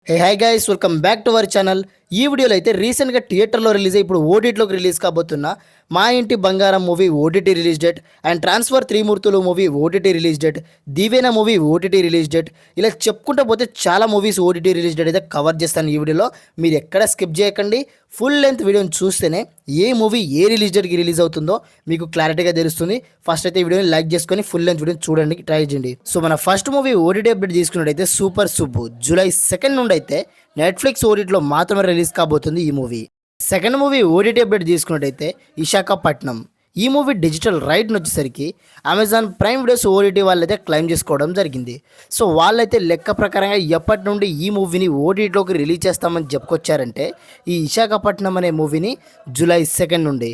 Hey hi guys, welcome back to our channel. ఈ వీడియోలో అయితే రీసెంట్గా థియేటర్లో రిలీజ్ అయ్యి ఇప్పుడు ఓటీటీలోకి రిలీజ్ కాబోతున్న Maa Inti Bangaram movie OTT release date and transfer Trimurthulu movie OTT release date, దివేన మూవీ ఓటీటీ రిలీజ్ డేట్, ఇలా చెప్పుకుంటూ పోతే చాలా మూవీస్ ఓటీటీ రిలీజ్ డేట్ అయితే కవర్ చేస్తాను ఈ వీడియోలో. మీరు ఎక్కడ స్కిప్ చేయకండి, ఫుల్ లెంత్ వీడియోని చూస్తేనే ఏ మూవీ ఏ రిలీజ్ డేట్కి రిలీజ్ అవుతుందో మీకు క్లారిటీగా తెలుస్తుంది. ఫస్ట్ అయితే ఈ వీడియోని లైక్ చేసుకొని ఫుల్ లెంత్ వీడియోని చూడండి, ట్రై చేయండి. సో మన ఫస్ట్ మూవీ ఓటీటీ అప్డేట్ తీసుకున్నట్టయితే సూపర్ సుబ్బు జూలై 2 నుండి అయితే నెట్ఫ్లిక్స్ ఓటీటీలో మాత్రమే రిలీజ్ కాబోతుంది ఈ movie. Second movie OTT update తీసుకున్నట్టయితే విశాఖపట్నం. ఈ మూవీ డిజిటల్ రైట్ని వచ్చేసరికి అమెజాన్ ప్రైమ్ వీడియోస్ ఓటీటీ వాళ్ళైతే క్లెయిమ్ చేసుకోవడం జరిగింది. సో వాళ్ళైతే లెక్క ప్రకారంగా ఎప్పటి నుండి ఈ మూవీని ఓటీటీలోకి రిలీజ్ చేస్తామని చెప్పుకొచ్చారంటే ఈ విశాఖపట్నం అనే మూవీని జూలై 2 నుండి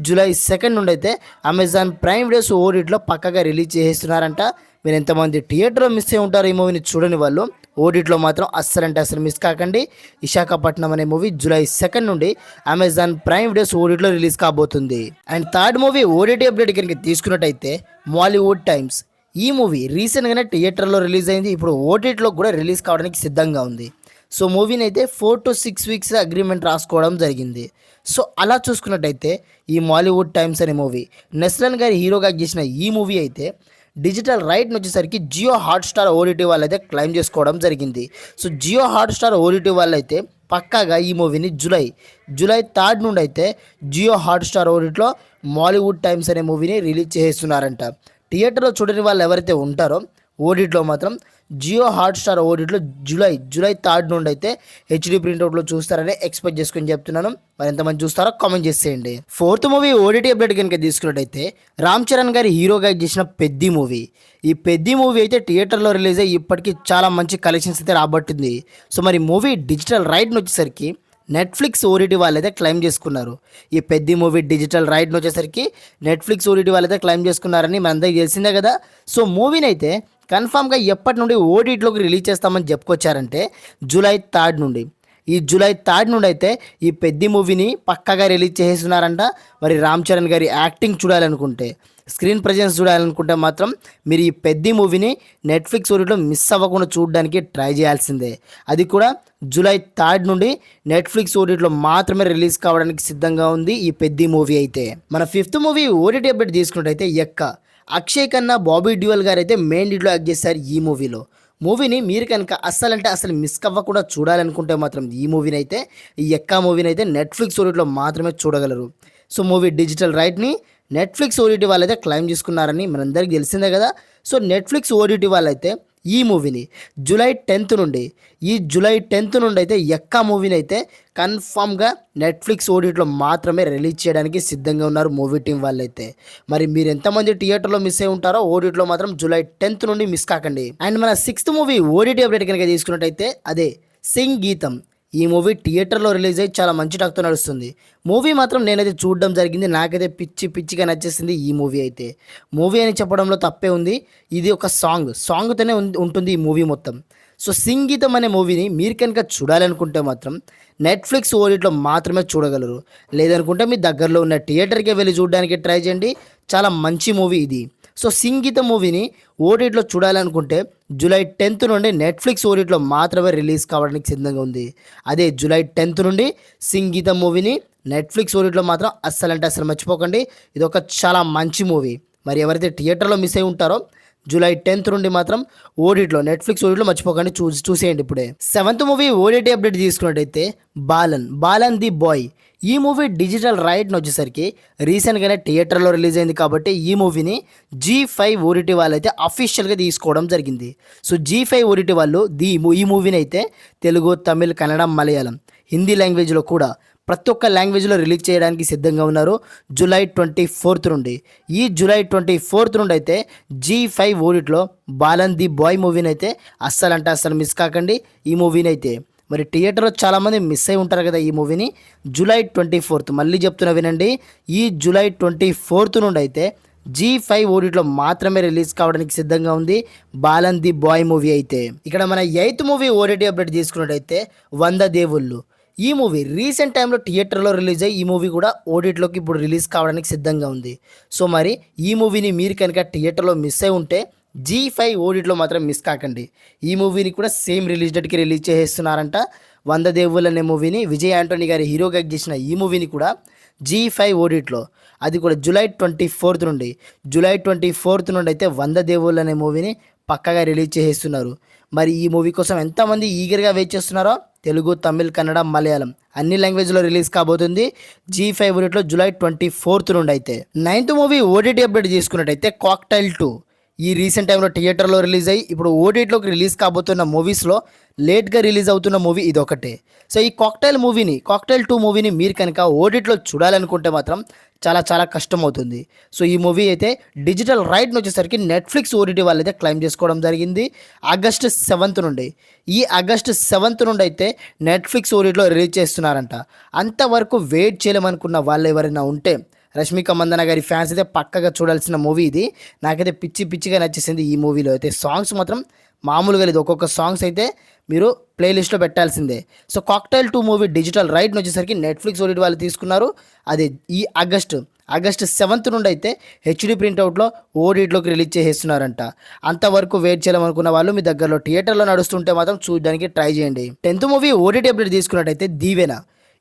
జూలై 2 నుండి అయితే అమెజాన్ ప్రైమ్ వీడియోస్ ఓటీటీలో పక్కగా రిలీజ్ చేస్తున్నారంట. మీరు ఎంతమంది థియేటర్లో మిస్ అయి ఉంటారు ఈ మూవీని చూడని వాళ్ళు, ఓటీటీలో మాత్రం అస్సలు మిస్ కాకండి. విశాఖపట్నం అనే మూవీ జూలై 2 నుండి అమెజాన్ ప్రైమ్ వీడియోస్ ఓటీటీలో రిలీజ్ కాబోతుంది. And third movie OTT update కనుక తీసుకున్నట్టయితే మాలీవుడ్ టైమ్స్. ఈ మూవీ రీసెంట్గానే థియేటర్లో రిలీజ్ అయింది, ఇప్పుడు ఓటీటీలో కూడా రిలీజ్ కావడానికి సిద్ధంగా ఉంది. సో మూవీని అయితే 4 to 6 వీక్స్ అగ్రిమెంట్ రాసుకోవడం జరిగింది. సో అలా చూసుకున్నట్టయితే ఈ మాలీవుడ్ టైమ్స్ అనే మూవీ నెస్లన్ గారి హీరోగా చేసిన ఈ మూవీ అయితే డిజిటల్ రైట్ని వచ్చేసరికి జియో హాట్స్టార్ ఓటీటీ వాళ్ళైతే క్లెయిమ్ చేసుకోవడం జరిగింది. సో జియో హాట్స్టార్ ఓటీటీ వాళ్ళైతే పక్కాగా ఈ మూవీని జూలై 3 నుండి అయితే జియో హాట్స్టార్ ఓటీటీలో మాలీవుడ్ టైమ్స్ అనే మూవీని రిలీజ్ చేస్తున్నారంట. థియేటర్లో చూడని వాళ్ళు ఎవరైతే ఉంటారో ఓటీటీలో మాత్రం జియో హాట్స్టార్ ఓటీటీలో జూలై 3 నుండి అయితే హెచ్డీ ప్రింట్అవుట్లో చూస్తారని ఎక్స్పెక్ట్ చేసుకుని చెప్తున్నాను. మరి ఎంతమంది చూస్తారో కామెంట్ చేసేయండి. ఫోర్త్ మూవీ ఓటీటీ అప్డేట్ కనుక తీసుకున్నట్టయితే రామ్ చరణ్ గారి హీరోగా చేసిన పెద్ది మూవీ. ఈ పెద్ది మూవీ అయితే థియేటర్లో రిలీజ్ అయ్యి ఇప్పటికీ చాలా మంచి కలెక్షన్స్ అయితే రాబట్టింది. సో మరి మూవీ డిజిటల్ రైట్ని వచ్చేసరికి నెట్ఫ్లిక్స్ ఓటీటీ వాళ్ళైతే క్లెయిమ్ చేసుకున్నారు. ఈ పెద్ది మూవీ డిజిటల్ రైట్ని వచ్చేసరికి నెట్ఫ్లిక్స్ ఓటీటీ వాళ్ళైతే క్లెయిమ్ చేసుకున్నారని మనందరికీ తెలిసిందే కదా. సో మూవీని అయితే కన్ఫామ్గా ఎప్పటి నుండి ఓటీటీలోకి రిలీజ్ చేస్తామని చెప్పుకొచ్చారంటే జూలై 3 నుండి జూలై 3 నుండి అయితే ఈ పెద్ది మూవీని పక్కాగా రిలీజ్ చేస్తున్నారంట. మరి రామ్ చరణ్ గారి యాక్టింగ్ చూడాలనుకుంటే, స్క్రీన్ ప్రజెన్స్ చూడాలనుకుంటే మాత్రం మీరు ఈ పెద్ది మూవీని నెట్ఫ్లిక్స్ ఓటీటీలో మిస్ అవ్వకుండా చూడడానికి ట్రై చేయాల్సిందే. అది కూడా జూలై 3 నుండి నెట్ఫ్లిక్స్ ఓటీటీలో మాత్రమే రిలీజ్ కావడానికి సిద్ధంగా ఉంది ఈ పెద్ది మూవీ అయితే. మన ఫిఫ్త్ మూవీ ఓటీటీ అప్డేట్ తీసుకున్నట్టయితే ఎక్క. అక్షయ్ ఖన్నా, బాబీ డ్యూయల్ గారు అయితే మెయిన్ లీడ్లో యాక్ట్ చేశారు ఈ మూవీని మీరు కనుక అస్సలు మిస్ అవ్వకుండా చూడాలనుకుంటే మాత్రం ఈ మూవీని అయితే ఈ ఎక్కా మూవీని అయితే నెట్ఫ్లిక్స్ ఓటీటీలో మాత్రమే చూడగలరు. సో మూవీ డిజిటల్ రైట్ని నెట్ఫ్లిక్స్ ఓటీటీ వాళ్ళైతే క్లెయిమ్ చేసుకున్నారని మనందరికీ తెలిసిందే కదా. సో నెట్ఫ్లిక్స్ ఓటీటీ వాళ్ళైతే ఈ మూవీని జూలై 10 నుండి అయితే ఎక్కా మూవీని అయితే కన్ఫామ్గా నెట్ఫ్లిక్స్ ఓటీటీలో మాత్రమే రిలీజ్ చేయడానికి సిద్ధంగా ఉన్నారు మూవీ టీం వాళ్ళైతే. మరి మీరు ఎంతమంది థియేటర్లో మిస్ అయి ఉంటారో ఓటీటీలో మాత్రం జూలై 10 నుండి మిస్ కాకండి. అండ్ మన సిక్స్త్ మూవీ ఓటీటీ అప్డేట్ కనుక తీసుకున్నట్టయితే అదే సింగ్ గీతం. ఈ మూవీ థియేటర్లో రిలీజ్ అయ్యి చాలా మంచి టాక్తో నడుస్తుంది. మూవీ మాత్రం నేనైతే చూడడం జరిగింది, నాకైతే పిచ్చిగా నచ్చేసింది ఈ మూవీ అయితే. మూవీ అని చెప్పడంలో తప్పే ఉంది, ఇది ఒక సాంగ్తోనే ఉంటుంది ఈ మూవీ మొత్తం. సో సింగీతం అనే మూవీని మీరు కనుక చూడాలనుకుంటే మాత్రం నెట్ఫ్లిక్స్ ఓటీటీలో మాత్రమే చూడగలరు. లేదనుకుంటే మీ దగ్గరలో ఉన్న థియేటర్కి వెళ్ళి చూడడానికి ట్రై చేయండి, చాలా మంచి మూవీ ఇది. సో సింగీతం మూవీని ఓటీటీలో చూడాలనుకుంటే జూలై 10 నుండి నెట్ఫ్లిక్స్ ఓటీటీలో మాత్రమే రిలీజ్ కావడానికి సిద్ధంగా ఉంది. అదే జూలై 10 నుండి సింగీతం మూవీని నెట్ఫ్లిక్స్ ఓటీటీలో మాత్రం అస్సలు మర్చిపోకండి. ఇది ఒక చాలా మంచి మూవీ. మరి ఎవరైతే థియేటర్లో మిస్ అయి ఉంటారో జూలై 10 నుండి మాత్రం ఓటీటీలో నెట్ఫ్లిక్స్ ఓటీటీలో మర్చిపోకండి, చూసేయండి ఇప్పుడే. సెవెంత్ మూవీ ఓటీటీ అప్డేట్ తీసుకున్నట్టయితే బాలన్ ది బాయ్. ఈ మూవీ డిజిటల్ రైట్ని వచ్చేసరికి రీసెంట్గానే థియేటర్లో రిలీజ్ అయింది కాబట్టి ఈ మూవీని G5 ఓటీటీ వాళ్ళైతే అఫీషియల్గా తీసుకోవడం జరిగింది. సో G5 ఓటీటీ వాళ్ళు ఈ మూవీని అయితే తెలుగు, తమిళ్, కన్నడ, మలయాళం, హిందీ లాంగ్వేజ్లో కూడా ప్రతి ఒక్క లాంగ్వేజ్లో రిలీజ్ చేయడానికి సిద్ధంగా ఉన్నారు జూలై 24 నుండి. జూలై 24 నుండి అయితే G5 ఓటీటీలో బాలన్ ది బాయ్ మూవీని అయితే అస్సలు మిస్ కాకండి ఈ మూవీని అయితే. మరి థియేటర్లో చాలామంది మిస్ అయి ఉంటారు కదా ఈ మూవీని. జూలై 24 మళ్ళీ చెప్తున్నా వినండి, జూలై 24 నుండి అయితే G5 ఓటీటీలో మాత్రమే రిలీజ్ కావడానికి సిద్ధంగా ఉంది బాలన్ ది బాయ్ మూవీ అయితే. ఇక్కడ మన 8th మూవీ ఓటీటీ అప్డేట్ తీసుకున్నట్టయితే 100 దేవుళ్ళు. ఈ మూవీ రీసెంట్ టైంలో థియేటర్లో రిలీజ్ అయ్యి ఈ మూవీ కూడా ఓటీటీలోకి ఇప్పుడు రిలీజ్ కావడానికి సిద్ధంగా ఉంది. సో మరి ఈ మూవీని మీరు కనుక థియేటర్లో మిస్ అయి ఉంటే G5 ఓటీటీలో మాత్రం మిస్ కాకండి. ఈ మూవీని కూడా సేమ్ రిలీజ్ డేట్కి రిలీజ్ చేసేస్తున్నారంట. 100 దేవుళ్ళు అనే మూవీని విజయ్ యాంటోనీ గారి హీరోగా చేసిన ఈ మూవీని కూడా G5 ఓటీటీలో, అది కూడా జూలై 24 నుండి అయితే 100 దేవుళ్ళు అనే మూవీని పక్కగా రిలీజ్ చేసేస్తున్నారు. మరి ఈ మూవీ కోసం ఎంతమంది ఈగర్గా వెయిట్ చేస్తున్నారో, తెలుగు, తమిళ్, కన్నడ, మలయాళం అన్ని లాంగ్వేజ్లో రిలీజ్ కాబోతుంది G5 ఓటీటీలో జూలై 24 నుండి. అయితే 9th మూవీ ఓటీటీ అప్డేట్ తీసుకున్నట్టయితే కాక్టైల్ 2 ఈ రీసెంట్ టైంలో థియేటర్లో రిలీజ్ అయ్యి ఇప్పుడు ఓటీటీలోకి రిలీజ్ కాబోతున్న మూవీస్లో లేట్గా రిలీజ్ అవుతున్న మూవీ ఇదొకటే. సో ఈ కాక్టైల్ 2 మూవీని మీరు కనుక ఓటీటీలో చూడాలనుకుంటే మాత్రం చాలా చాలా కష్టం అవుతుంది. సో ఈ మూవీ అయితే డిజిటల్ రైట్ని వచ్చేసరికి నెట్ఫ్లిక్స్ ఓటీటీ వాళ్ళు అయితే క్లెయిమ్ చేసుకోవడం జరిగింది ఆగస్ట్ 7th నుండి. ఈ ఆగస్ట్ 7th నుండి అయితే నెట్ఫ్లిక్స్ ఓటీటీలో రిలీజ్ చేస్తున్నారంట. అంతవరకు వెయిట్ చేయలేమనుకున్న వాళ్ళు ఎవరైనా ఉంటే, రష్మిక మందన గారి ఫ్యాన్స్ అయితే పక్కగా చూడాల్సిన మూవీ ఇది. నాకైతే పిచ్చిగా నచ్చేసింది. ఈ మూవీలో అయితే సాంగ్స్ మాత్రం మామూలుగా లేదు. ఒక్కొక్క సాంగ్స్ అయితే మీరు ప్లేలిస్ట్లో పెట్టాల్సిందే. సో కాక్టైల్ 2 మూవీ డిజిటల్ రైట్ని వచ్చేసరికి నెట్ఫ్లిక్స్ ఓటీటీ వాళ్ళు తీసుకున్నారు. అది ఈ ఆగస్ట్ 7th నుండి అయితే హెచ్డి ప్రింట్అవుట్లో ఓటీటీలోకి రిలీజ్ చేసేస్తున్నారంట. అంతవరకు వెయిట్ చేయాలనుకున్న వాళ్ళు మీ దగ్గరలో థియేటర్లో నడుస్తుంటే మాత్రం చూడడానికి ట్రై చేయండి. 10th మూవీ ఓటీటీ అప్డేట్ తీసుకున్నట్టయితే దీవెన.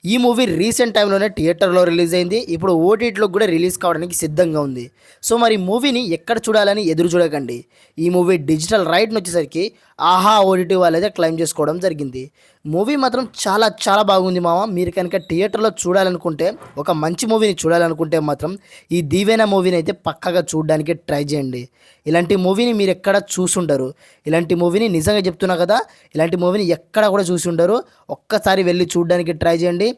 ఈ మూవీ రీసెంట్ టైంలోనే థియేటర్లో రిలీజ్ అయింది. ఇప్పుడు ఓటీటీలో కూడా రిలీజ్ కావడానికి సిద్ధంగా ఉంది. సో మరి మూవీని ఎక్కడ చూడాలని ఎదురు చూడకండి. ఈ మూవీ డిజిటల్ రైట్ని వచ్చేసరికి ఆహా ఓటీటీ వాళ్ళైతే క్లెయిమ్ చేసుకోవడం జరిగింది. మూవీ మాత్రం చాలా చాలా బాగుంది మామ. మీరు కనుక థియేటర్లో చూడాలనుకుంటే, ఒక మంచి మూవీని చూడాలనుకుంటే మాత్రం ఈ దీవెన మూవీని అయితే పక్కగా చూడడానికి ట్రై చేయండి. ఇలాంటి మూవీని మీరు ఎక్కడ చూసుండరు. ఇలాంటి మూవీని నిజంగా చెప్తున్నా కదా, ఇలాంటి మూవీని ఎక్కడ కూడా చూసి ఉండరు. ఒక్కసారి వెళ్ళి చూడడానికి ట్రై చేయండి.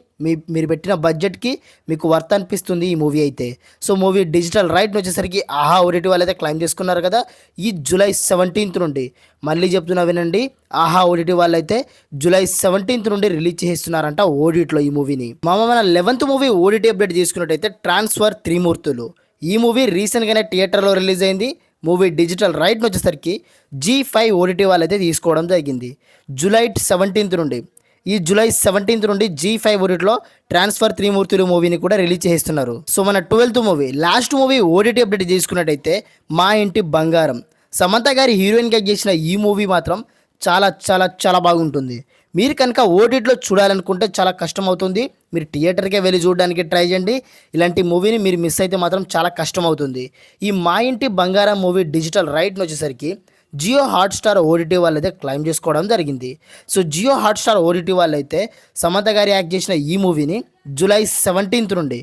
మీరు పెట్టిన బడ్జెట్కి మీకు వర్త్ అనిపిస్తుంది ఈ మూవీ అయితే. సో మూవీ డిజిటల్ రైట్ని వచ్చేసరికి ఆహా ఓటీటీ వాళ్ళు అయితే క్లెయిమ్ చేసుకున్నారు కదా. ఈ జూలై 17th నుండి, మళ్ళీ చెప్తున్నా వినండి, ఆహా ఓటీటీ వాళ్ళు అయితే జూలై 17th నుండి రిలీజ్ చేస్తున్నారంట ఓటీటీలో ఈ మూవీని. మన 11th మూవీ ఓటీటీ అప్డేట్ తీసుకున్నట్టయితే ట్రాన్స్ఫర్ త్రిమూర్తులు. ఈ మూవీ రీసెంట్గానే థియేటర్లో రిలీజ్ అయింది. మూవీ డిజిటల్ రైట్ని వచ్చేసరికి G5 ఓటీటీ వాళ్ళు అయితే తీసుకోవడం జరిగింది జూలై 17th నుండి. ఈ జూలై 17th నుండి G5 ఓటీటీలో ట్రాన్స్ఫర్ త్రిమూర్తులు మూవీని కూడా రిలీజ్ చేస్తున్నారు. సో మన 12th movie, last movie OTT update తీసుకున్నట్టయితే మా ఇంటి బంగారం. సమంత గారి హీరోయిన్గా చేసిన ఈ మూవీ మాత్రం చాలా చాలా చాలా బాగుంటుంది. మీరు కనుక ఓటీటీలో చూడాలనుకుంటే చాలా కష్టం అవుతుంది. మీరు థియేటర్కే వెళ్ళి చూడడానికి ట్రై చేయండి. ఇలాంటి మూవీని మీరు మిస్ అయితే మాత్రం చాలా కష్టం అవుతుంది. ఈ మా ఇంటి బంగారం మూవీ డిజిటల్ రైట్ని వచ్చేసరికి జియో హాట్స్టార్ ఓటీటీ వాళ్ళైతే క్లెయిమ్ చేసుకోవడం జరిగింది. సో జియో హాట్స్టార్ ఓటీటీ వాళ్ళైతే సమంత గారి యాక్ట్ చేసిన ఈ మూవీని జూలై 17th నుండి,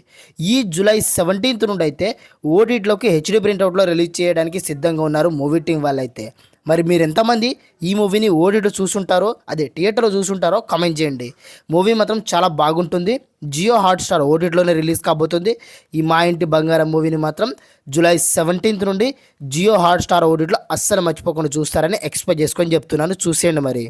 ఈ జూలై 17th నుండి అయితే ఓటీటీలోకి హెచ్డి ప్రింట్అవుట్లో రిలీజ్ చేయడానికి సిద్ధంగా ఉన్నారు మూవీ టీం వాళ్ళైతే. మరి మీరు ఎంతమంది ఈ మూవీని ఓటీటీలో చూసుంటారో, అదే థియేటర్లో చూసుంటారో కామెంట్ చేయండి. మూవీ మాత్రం చాలా బాగుంటుంది. జియో హాట్స్టార్ ఓటీటీలోనే రిలీజ్ కాబోతుంది. ఈ మా ఇంటి బంగారం మూవీని మాత్రం జూలై 17th నుండి జియో హాట్స్టార్ ఓటీటీలో అస్సలు మర్చిపోకుండా చూస్తారని ఎక్స్పెక్ట్ చేసుకొని చెప్తున్నాను. చూసేయండి మరి.